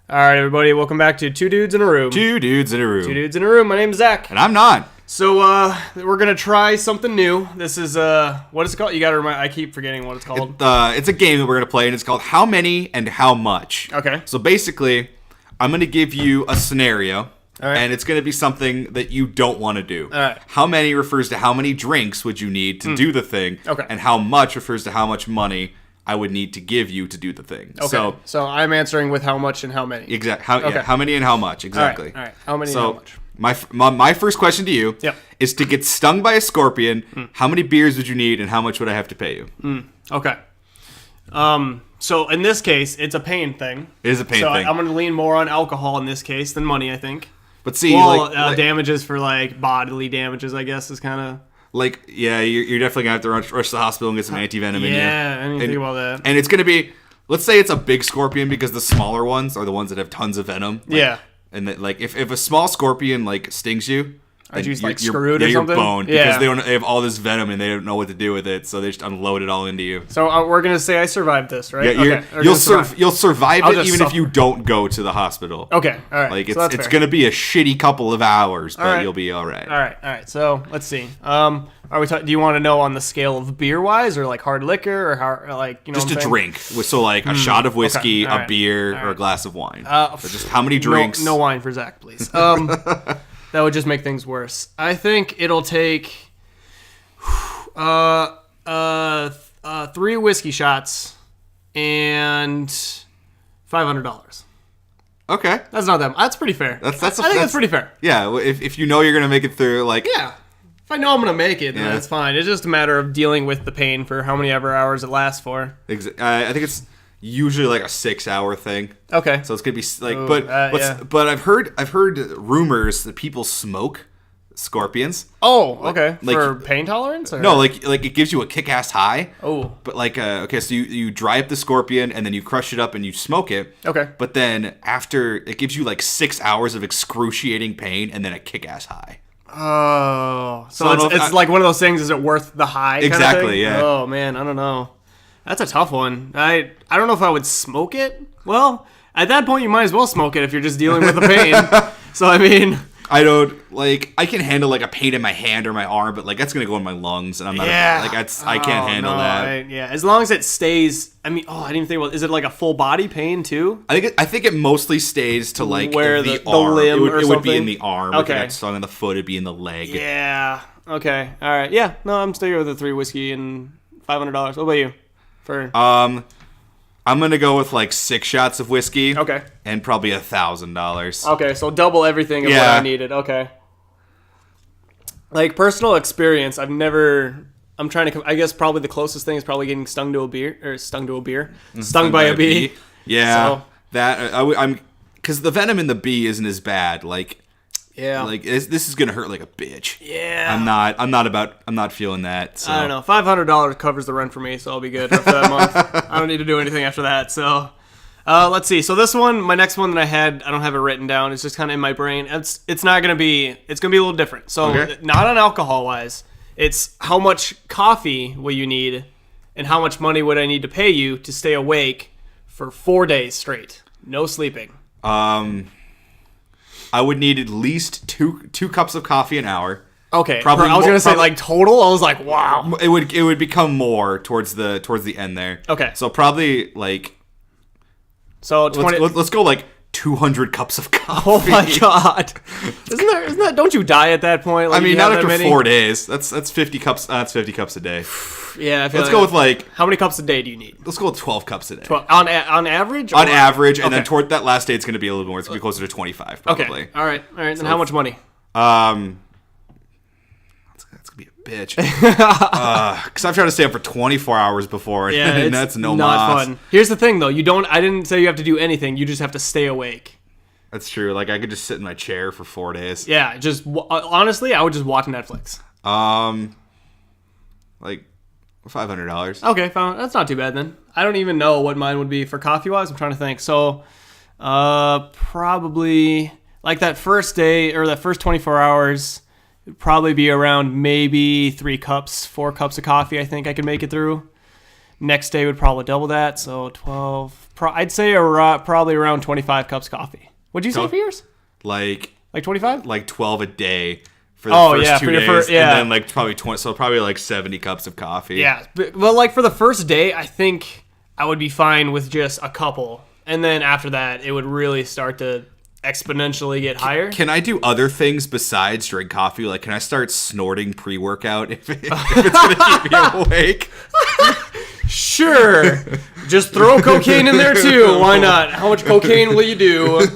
All right, everybody, welcome back to Two Dudes in a Room. Two Dudes in a Room. Two Dudes in a Room. My name's Zach. And I'm not. So, we're going to try something new. This is, what is it called? You got to remind, I keep forgetting what it's called. It's a game that we're going to play, and it's called How Many and How Much. Okay. So basically, I'm going to give you a scenario, and it's going to be something that you don't want to do. All right. How many refers to how many drinks would you need to do the thing. Okay. And how much refers to how much money I would need to give you to do the thing. Okay. So I'm answering with how much and how many. Exactly. How many and how much, exactly. All right. How many and how much? My first question to you Yep. is to get stung by a scorpion, how many beers would you need and how much would I have to pay you? Okay. So in this case, it's a pain thing. It is a pain so thing. I'm going to lean more on alcohol in this case than money, I think. But see, damages for like bodily damages, I guess, is kind of... you're definitely going to have to rush to the hospital and get some anti-venom in you. Yeah, I didn't think about that. And it's going to be, let's say it's a big scorpion because the smaller ones are the ones that have tons of venom. Yeah. And if a small scorpion stings you, Are you you're screwed or something? You're boned Yeah. because they have all this venom and they don't know what to do with it, so they just unload it all into you. So we're gonna say I survived this, right? Yeah, you'll survive I'll it just even suffer. if you don't go to the hospital. Okay, all right. So it's gonna be a shitty couple of hours, but right. you'll be all right. All right. So let's see. Are we? Do you want to know on the scale of beer wise, or like hard liquor, or how, like just a drink? So a shot of whiskey, okay. All a right. beer, All or a right. glass of wine. So just how many drinks? No wine for Zach, please. That would just make things worse. I think it'll take 3 whiskey shots and $500. Okay, That's not that. That's pretty fair. I think that's pretty fair. Yeah, if you know you're gonna make it through, Yeah. If I know I'm gonna make it, then Yeah. that's fine. It's just a matter of dealing with the pain for how many ever hours it lasts for. I think it's usually like a 6-hour thing. Okay. So it's gonna be Ooh, but I've heard rumors that people smoke scorpions. Oh, okay. like- For pain tolerance? Or? No, like it gives you a kick-ass high. Oh. But so you dry up the scorpion and then you crush it up and you smoke it. Okay. But then after it gives you like 6 hours of excruciating pain and then a kick-ass high. Oh. So So I don't know it's if like one of those things, is it worth the high kind of Exactly, thing? yeah. Oh, man, I don't know. That's a tough one. I don't know if I would smoke it. Well, at that point, you might as well smoke it if you're just dealing with the pain. So, I mean... I don't I can handle like a pain in my hand or my arm, but that's gonna go in my lungs, and I'm not I can't handle that. As long as it stays. I mean, I didn't even think about. Is it like a full body pain too? I think it mostly stays to Where the the arm. limb it or would be in something? the arm. Okay. If it got stung on the foot, it'd be in the leg. Yeah. Okay. All right. Yeah. No, I'm staying with the 3 whiskey and $500. What about you? I'm gonna go with 6 shots of whiskey. Okay. And probably $1,000. Okay, so double everything of what I needed. Okay. Like personal experience, I'm trying to. I guess probably the closest thing is probably getting stung by a bee. Yeah. So, I'm because the venom in the bee isn't as bad. yeah. This is gonna hurt like a bitch. Yeah. I'm not feeling that. So. I don't know. $500 covers the rent for me, so I'll be good after that month. I don't need to do anything after that. So, let's see. So this one, my next one that I had, I don't have it written down. It's just kind of in my brain. It's gonna be a little different. So not on alcohol wise. It's how much coffee will you need, and how much money would I need to pay you to stay awake for 4 days straight, no sleeping. I would need at least two cups of coffee an hour. Okay, Probably I was more- gonna say probably- total. I was like, wow. It would become more towards the end there. Okay. So probably So 20. let's go 200 cups of coffee. Oh my god! Isn't that? Don't you die at that point? I mean, not not after 4 days. That's 50 cups. That's 50 cups a day. Yeah, I feel Let's go with how many cups a day do you need? let's go with 12 cups a day. 12, on average. On average, and then Okay. toward that last day, it's going to be a little more. It's going to be closer to 25, probably. Okay. All right. Then how much money? That's going to be a bitch. Because I've tried to stay up for 24 hours before, Yeah, and it's that's no not mas. fun. Here's the thing, though. I didn't say you have to do anything. You just have to stay awake. That's true. I could just sit in my chair for 4 days. Yeah. Honestly, I would just watch Netflix. $500. Okay, fine. That's not too bad then. I don't even know what mine would be for coffee wise. I'm trying to think. So, probably that first day or that first 24 hours, it'd probably be around maybe 4 cups of coffee. I think I could make it through. Next day would probably double that. So 12 I'd say probably around 25 cups coffee. What'd you say for yours? Like 25? Like 12 a day for the first 2 days, yeah. and then like probably 20. So probably like 70 cups of coffee. Yeah, but like for the first day, I think I would be fine with just a couple, and then after that, it would really start to exponentially get higher. Can I do other things besides drink coffee? Like, can I start snorting pre-workout if it's gonna keep me awake? Sure. Just throw cocaine in there too. Why not? How much cocaine will you do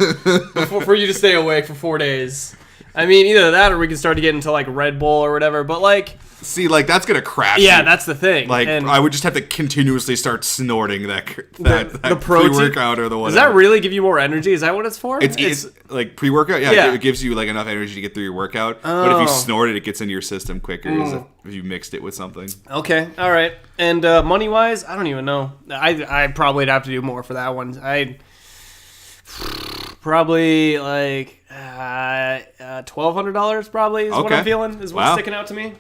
for you to stay awake for 4 days? I mean, either that or we can start to get into like Red Bull or whatever. But like, see, like that's gonna crash. yeah, you. that's the thing. Like, and I would just have to continuously start snorting that the protein pre-workout or the whatever. Does that really give you more energy? Is that what it's for? It's like pre-workout. Yeah, it gives you like enough energy to get through your workout. But if you snort it, it gets into your system quicker. As if you mixed it with something. Okay, all right. And money wise, I don't even know. I probably would have to do more for that one. I probably like $1,200 probably is what I'm feeling. Is what's sticking out to me.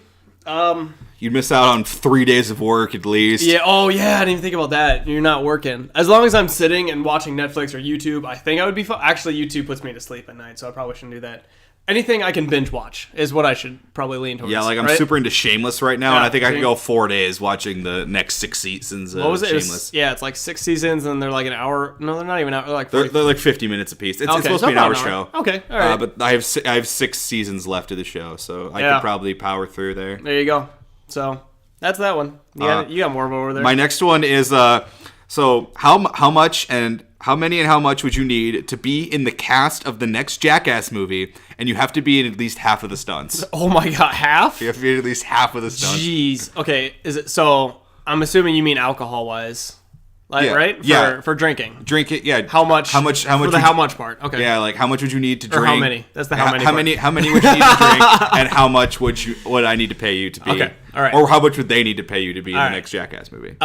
You'd miss out on 3 days of work at least. Yeah. Oh, yeah. I didn't even think about that. You're not working. As long as I'm sitting and watching Netflix or YouTube, I think I would be fine. Actually, YouTube puts me to sleep at night, so I probably shouldn't do that. Anything I can binge watch is what I should probably lean towards. Yeah, like I'm super into Shameless right now, and I think I could go 4 days watching the next 6 seasons of Shameless. It's like 6 seasons, and they're like an hour. No, they're not even an hour. They're like 50 minutes apiece. It's supposed to be an hour show. Okay, all right. But I have 6 seasons left of the show, so I could probably power through there. There you go. So that's that one. You got more over there. My next one is so how much and how many and how much would you need to be in the cast of the next Jackass movie, and you have to be in at least half of the stunts. Oh my god, half? You have to be in at least half of the stunts. Jeez. Okay, is it so? I'm assuming you mean alcohol wise, like right? For drinking. Drink it. Yeah. How much? How much? For the how much part? Okay. Yeah, like how much would you need to drink? Or how many? That's the how many. How many would you need to drink? And how much would I need to pay you to be? Okay. All right. Or how much would they need to pay you to be in the next Jackass movie?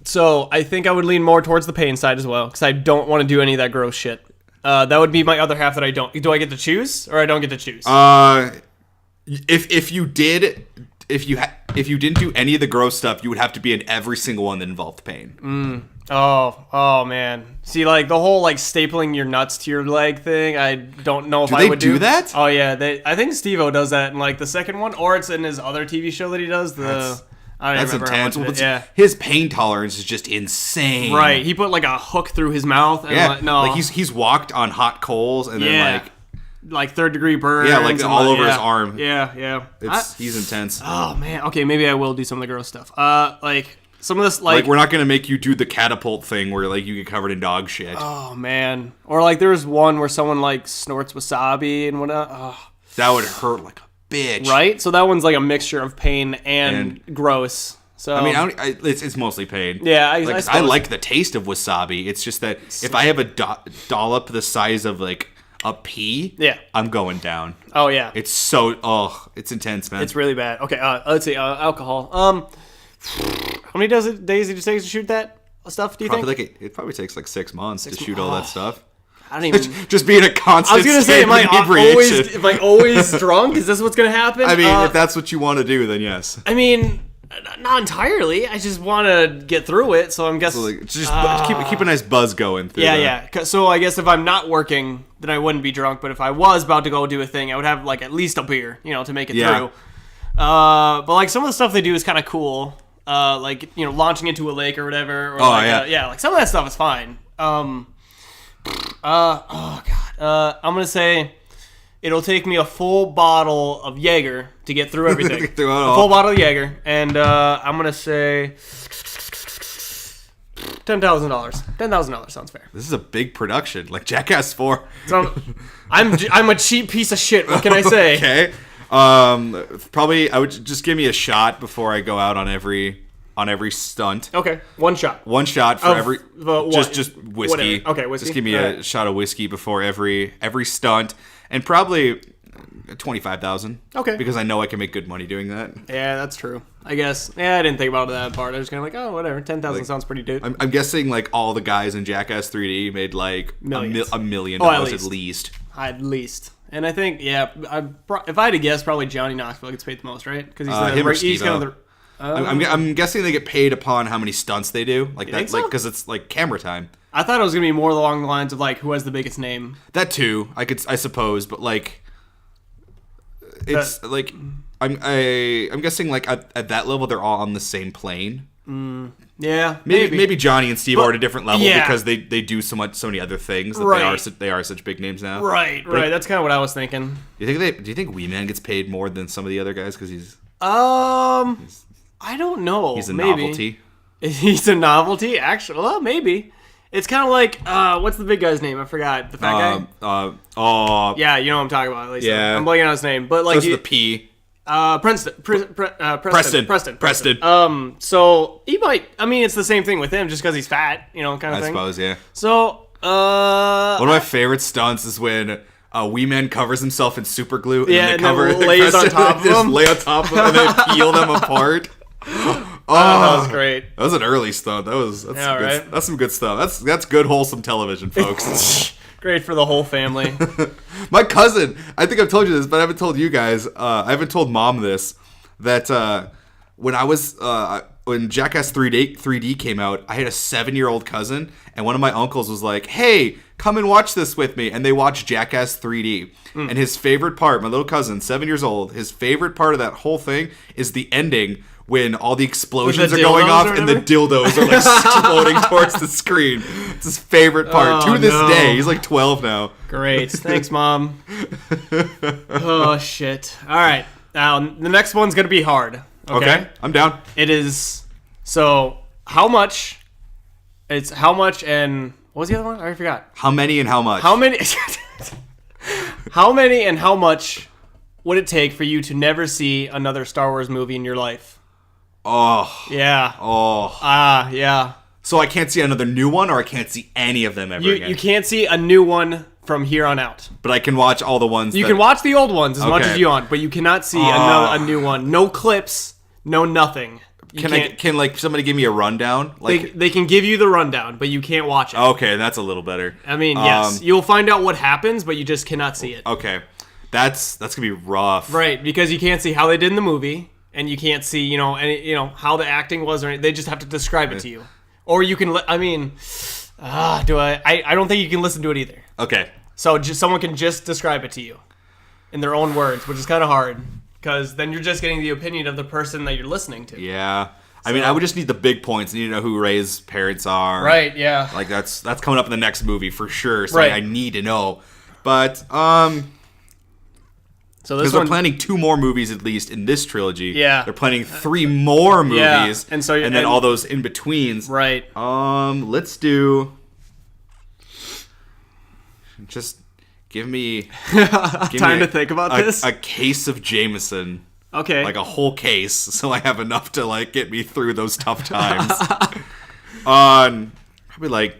So I think I would lean more towards the pain side as well, because I don't want to do any of that gross shit. That would be my other half that I don't. Do I get to choose, or I don't get to choose? If you didn't do any of the gross stuff, you would have to be in every single one that involved pain. Oh man. See, like the whole like stapling your nuts to your leg thing, I don't know if I would do that. Oh yeah, I think Steve-O does that in like the second one, or it's in his other TV show that he does. I don't remember intense. how much yeah. His pain tolerance is just insane. Right. He put like a hook through his mouth. And like he's walked on hot coals and then like third-degree burns. Yeah, like all over his arm. Yeah. He's intense. Oh man. Okay, maybe I will do some of the gross stuff. Like some of this, like we're not gonna make you do the catapult thing where like you get covered in dog shit. Oh man. Or like there's one where someone like snorts wasabi and whatnot. Oh. That would hurt like a bitch. Right? So that one's like a mixture of pain and gross. So I mean, it's mostly pain. Yeah, I like the taste of wasabi. It's just that if I have a dollop the size of like a pea, I'm going down. Oh yeah, it's it's intense, man. It's really bad. Okay, let's see. Alcohol. How many days did it take to shoot that stuff? Do you think? It probably takes like 6 months to shoot all that stuff. I don't even. Just being a constant. I was gonna say, am I always drunk? Is this what's gonna happen? I mean, if that's what you want to do, then yes. I mean, not entirely. I just want to get through it, so I'm guessing. So just keep a nice buzz going. Yeah. So I guess if I'm not working, then I wouldn't be drunk. But if I was about to go do a thing, I would have like at least a beer, to make it through. But like some of the stuff they do is kind of cool. Like launching into a lake or whatever. Or like some of that stuff is fine. I'm gonna say it'll take me a full bottle of Jaeger to get through everything. A full bottle of Jaeger, and I'm gonna say $10,000. $10,000 sounds fair. This is a big production, like Jackass 4. So I'm a cheap piece of shit. What can I say? Okay. Probably I would just give me a shot before I go out on every stunt. Okay, one shot. One shot for every just whiskey. Whatever. Okay, whiskey. Just give me a shot of whiskey before every stunt, and probably 25,000. Okay, because I know I can make good money doing that. Yeah, that's true. I guess. Yeah, I didn't think about that part. I was kind of like, whatever. 10,000 sounds pretty good. I'm guessing like all the guys in Jackass 3D made like $1 million at least. At least. And I think, if I had to guess, probably Johnny Knoxville gets paid the most, right? Because him or Steve-O. I'm guessing they get paid upon how many stunts they do, like think that, so? like because it's like camera time. I thought it was gonna be more along the lines of like who has the biggest name. That too, I suppose, but like, it's like I'm guessing like at that level they're all on the same plane. Yeah, Maybe Johnny and Steve are at a different level yeah. because they do so many other things that Right. they are such big names now. Right. That's kind of what I was thinking. Do you think Wee Man gets paid more than some of the other guys because he's I don't know. a maybe. novelty? He's a novelty, actually. Well, maybe. It's kind of like what's the big guy's name? I forgot. The fat guy. Yeah, you know what I'm talking about. At least Yeah. I'm blanking on his name, but like Those are the P. Preston. So he might. I mean, it's the same thing with him, just because he's fat, kind of I thing. suppose, yeah. So, One of my favorite stunts is when Wee Man covers himself in super glue and Yeah, then they and then cover lays on top of just him. lay on top of him and then peel them apart. that was great. That was an early stunt. That's Yeah, good, right? that's some good stuff. That's good wholesome television, folks. Great for the whole family. My cousin, I think I've told you this, but I haven't told you guys. I haven't told Mom this. That when Jackass 3D came out, I had a 7-year-old cousin, and one of my uncles was like, "Hey, come and watch this with me." And they watched Jackass 3D. And his favorite part, my little cousin, 7 years old, his favorite part of that whole thing is the ending when all the explosions are going dildos off or and the dildos are like exploding towards the screen. It's his favorite part Oh, to this no. day. He's like 12 now. Great. Thanks, Mom. Oh, shit. All right. Now, the next one's going to be hard. Okay, I'm down. It is. So, how much? It's how much and. What was the other one? I already forgot. How many and how much? How many? How many and how much would it take for you to never see another Star Wars movie in your life? Oh. Yeah. Oh. Yeah. So I can't see another new one, or I can't see any of them ever again. You can't see a new one from here on out. But I can watch all the ones. You can watch the old ones as much Okay. as you want, but you cannot see a new one. No clips, no nothing. Can like somebody give me a rundown? Like, They can give you the rundown, but you can't watch it. okay, that's a little better. I mean, yes, you'll find out what happens, but you just cannot see it. Okay, that's gonna be rough. Right, because you can't see how they did in the movie, and you can't see how the acting was, or anything. They just have to describe it to you. Or you can. I don't think you can listen to it either. Okay. So just someone can just describe it to you in their own words, which is kind of hard. Because then you're just getting the opinion of the person that you're listening to. Yeah. I mean, I would just need the big points. I need to know who Rey's parents are. Right, yeah. Like that's coming up in the next movie for sure. So Right. I need to know. But So this because they're one, planning 2 more movies at least in this trilogy. Yeah. They're planning 3 more movies. Yeah. And then all those in betweens. right. Let's do. Just give me Time to think about this? A case of Jameson, Okay. like a whole case, so I have enough to like get me through those tough times. Probably like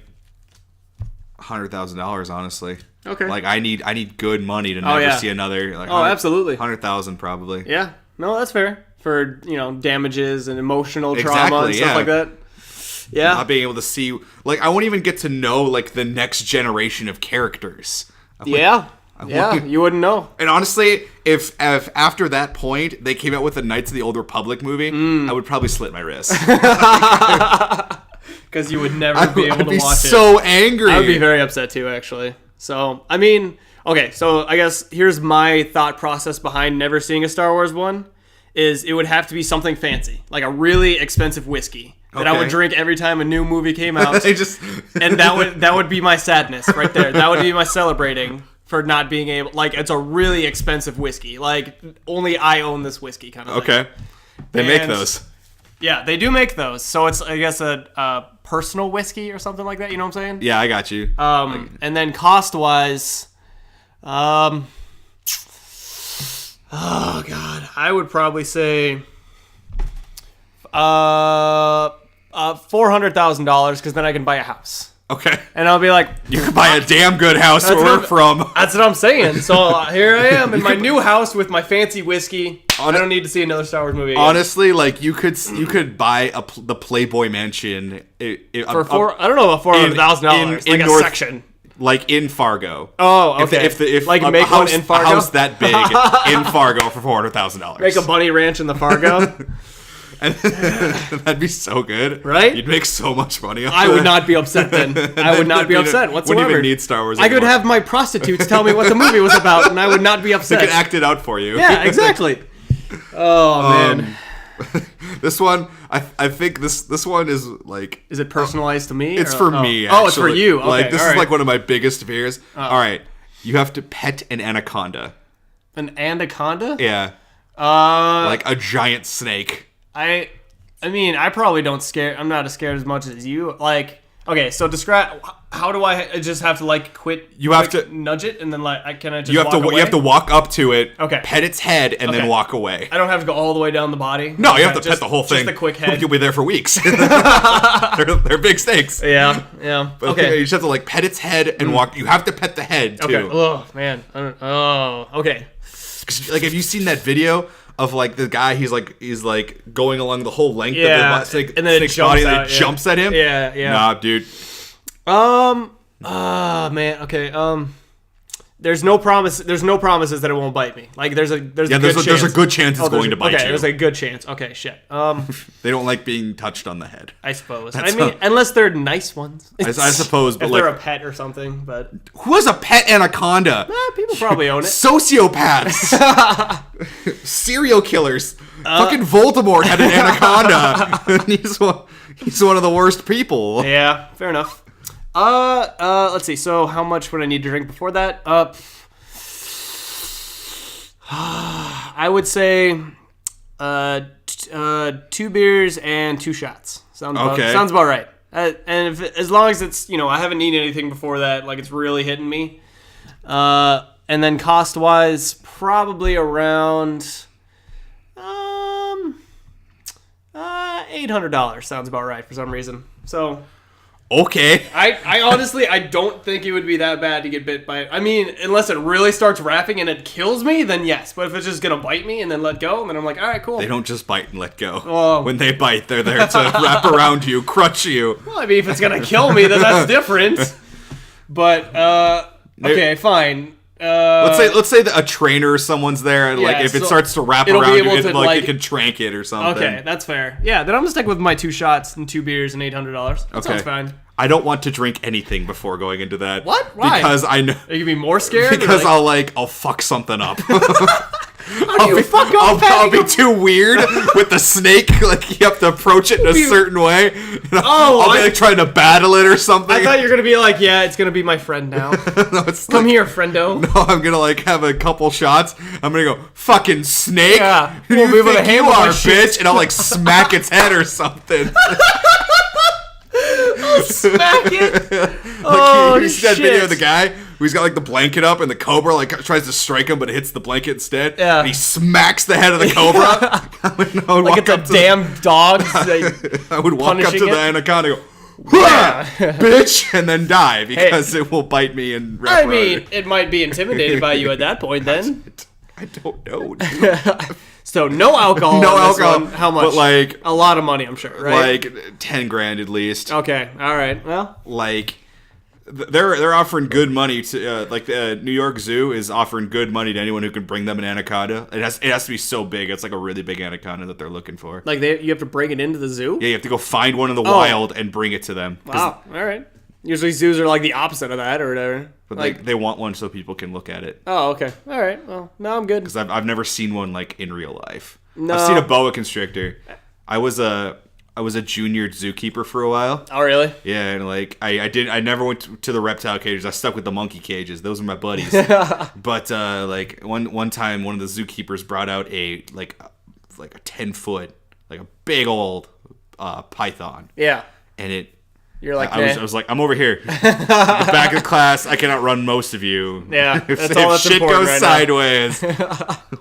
$100,000, honestly. Okay. Like I need good money to never yeah. see another. Like Oh, absolutely. 100,000 probably. Yeah. No, that's fair. For, damages and emotional trauma Exactly, and stuff yeah. like that. Yeah. Not being able to see, like, I won't even get to know like the next generation of characters. Yeah. Yeah, you wouldn't know. And honestly, if after that point they came out with the Knights of the Old Republic movie, I would probably slit my wrist. Because you would never be able I'd to be watch so it. angry. I would be very upset too, actually. So, I mean, okay, so I guess here's my thought process behind never seeing a Star Wars one, is it would have to be something fancy, like a really expensive whiskey that I would Okay. drink every time a new movie came out. They just And that would be my sadness right there. That would be my celebrating for not being able, like, it's a really expensive whiskey. Like, only I own this whiskey kind of thing. okay. They make And- those. Yeah, they do make those. So it's, I guess, a personal whiskey or something like that. You know what I'm saying? Yeah, I got you. And then cost-wise, oh, God. I would probably say $400,000 because then I can buy a house. Okay. And I'll be like, You could buy a damn good house where we're from. that's what I'm saying. So here I am in my new house with my fancy whiskey. I don't need to see another Star Wars movie again. Honestly, like you could buy the Playboy Mansion For I don't know about $400,000. in Like a North- section. like in Fargo. Oh, okay. If like a make house, one in Fargo. a house that big in Fargo for $400,000. Make a bunny ranch in the Fargo. And that'd be so good. Right? You'd make so much money off I would that. not be upset then. I would not be upset whatsoever. Wouldn't even need Star Wars I could anymore. have my prostitutes tell me what the movie was about, and I would not be They upset. could act it out for you. Yeah, exactly. Oh, man. This one, I think this one is like... Is it personalized to me? It's or- for me, Oh, it's for actually. you. Okay, like, this all is right. like one of my biggest fears. All right. You have to pet an anaconda. An anaconda? Yeah. Uh, Like a giant snake. I mean, I probably don't scare. I'm not as scared as much as you. Like, okay, so describe. How do I just have to like quit? You have quick to- nudge it, and then like, can I just You have walk to away? you have to walk up to it, Okay. pet its head, and then Okay. walk away. I don't have to go all the way down the body. No, you have to Just- pet the whole thing. Just the quick head. You'll be there for weeks. they're big snakes. Yeah, yeah. But Okay. you just have to like pet its head and walk. You have to pet the head too. Okay. Oh man. Oh. Okay. 'Cause, like, have you seen that video of like the guy? He's like going along the whole length Yeah, of the snake, and then it snake's jumps body, and out, it yeah. jumps at him. Yeah. Yeah. Nah, dude. Man. Okay. There's no promise. There's no promises that it won't bite me. Like there's a There's chance. a good chance it's Oh, going to bite okay, you. there's a good chance. Okay, shit. They don't like being touched on the head. I suppose. That's I mean, a- unless they're nice ones. I suppose, but if like, they're a pet or something. But who has a pet anaconda? people probably own it. Sociopaths, serial killers. Fucking Voldemort had an anaconda. And he's one of the worst people. Yeah, fair enough. Let's see. So, how much would I need to drink before that? I would say, 2 beers and 2 shots. Sounds about right. And as long as it's, I haven't eaten anything before that, like it's really hitting me. And then cost wise, probably around, $800 sounds about right for some reason. So. Okay. I honestly, I don't think it would be that bad to get bit by it. I mean, unless it really starts rapping and it kills me, then yes. But if it's just going to bite me and then let go, then I'm like, all right, cool. They don't just bite and let go. Oh. When they bite, they're there to wrap around you, crutch you. Well, I mean, if it's going to kill me, then that's different. But, okay, fine. Let's say that a trainer or someone's there, and like yeah, if it so starts to wrap it'll be around you, able it, to, like like- it can trank it or something. Okay, that's fair. Yeah, then I'm going to stick with my 2 shots and 2 beers and $800. That sounds fine. I don't want to drink anything before going into that. What? Why? Because I know. Are you going to be more scared? Because or I'll fuck something up. How do you fuck up I'll petting be a- too weird with the snake. Like you have to approach it in a certain way. I'll be like trying to battle it or something. I thought you were going to be like, yeah, it's going to be my friend now. No, it's Come like, here, friendo. No, I'm gonna like have a couple shots. I'm gonna go fucking snake. Yeah, Who do we'll be you able to think you handle are, this shit. bitch? And I'll like smack its head or something. Smack it. Like, Oh, you see that video shit. of the guy who's got like the blanket up and the cobra like tries to strike him but it hits the blanket instead. Yeah. And he smacks the head of the cobra. I would Like walk it's a up to damn dog. I would walk up to punishing the it? anaconda and go, "Hurrah, bitch, and then die because it will bite me and wrap I around mean, it. it might be intimidated by you at that point then. I don't know. Dude. So no alcohol. No on this alcohol, one. How much? but, like- a lot of money, I'm sure. Right? Like 10 grand at least. Okay. All right. Well. Like they're offering good money to like the New York Zoo is offering good money to anyone who can bring them an anaconda. It has to be so big. It's like a really big anaconda that they're looking for. Like you have to bring it into the zoo. Yeah, you have to go find one in the wild and bring it to them. 'Cause- Wow. All right. Usually zoos are like the opposite of that or whatever. But Like. they want one so people can look at it. Oh, okay. All right. Well, no, I'm good. Because I've never seen one like in real life. No. I've seen a boa constrictor. I was a junior zookeeper for a while. Oh, really? Yeah, and like I never went to the reptile cages. I stuck with the monkey cages. Those were my buddies. But like one time, one of the zookeepers brought out a 10-foot, like a big old python, Yeah. and it. You're like, I was like, I'm over here, at the back of the class. I can outrun most of you. Yeah, if, that's all that's shit important goes right now. sideways,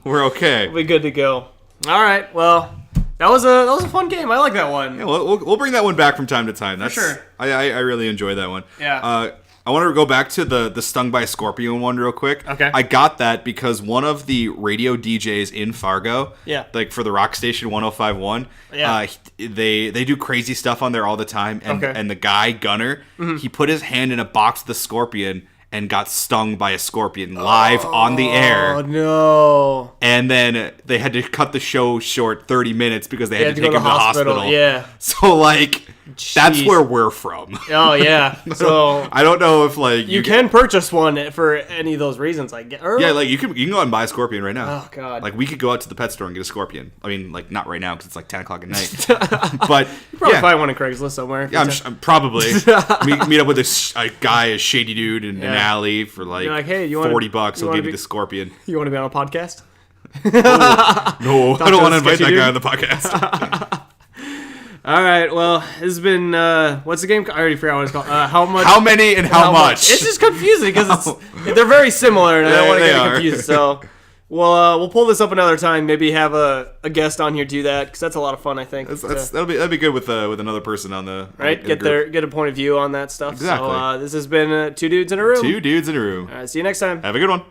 we're okay. We'll be good to go. All right. Well, that was a fun game. I like that one. Yeah, we'll bring that one back from time to time. That's sure. I really enjoy that one. Yeah. I want to go back to the stung by a scorpion one real quick. Okay. I got that because one of the radio DJs in Fargo, Yeah. like for the rock station 105.1, Yeah. they do crazy stuff on there all the time. And Okay. and the guy Gunner, he put his hand in a box with the scorpion and got stung by a scorpion live on the air. Oh no! And then they had to cut the show short 30 minutes because they had to take him to the hospital. Yeah. So like, that's Jeez. where we're from. Oh yeah. So I don't know if like you can purchase one for any of those reasons. I guess. Yeah, like you can go out and buy a scorpion right now. Oh god. Like we could go out to the pet store and get a scorpion. I mean, like not right now because it's like 10 o'clock at night. But Probably yeah, find one in Craigslist somewhere. yeah, I'm probably meet up with a guy, a shady dude in an alley for like, You're like, hey, you wanna- $40. you He'll wanna give you be- the scorpion. You want to be on a podcast? No, I don't want to invite sketchy that guy on dude. the podcast. All right. Well, this has been what's the game? I already forgot what it's called. How much? How many and how much? It's just confusing because they're very similar, and I don't want to They get are. confused. So we'll pull this up another time. Maybe have a guest on here do that because that's a lot of fun. I think. That'll be good with another person on the right. in the Get a point of view on that stuff. Exactly. So this has been 2 dudes in a room. 2 dudes in a room. All right. See you next time. Have a good one.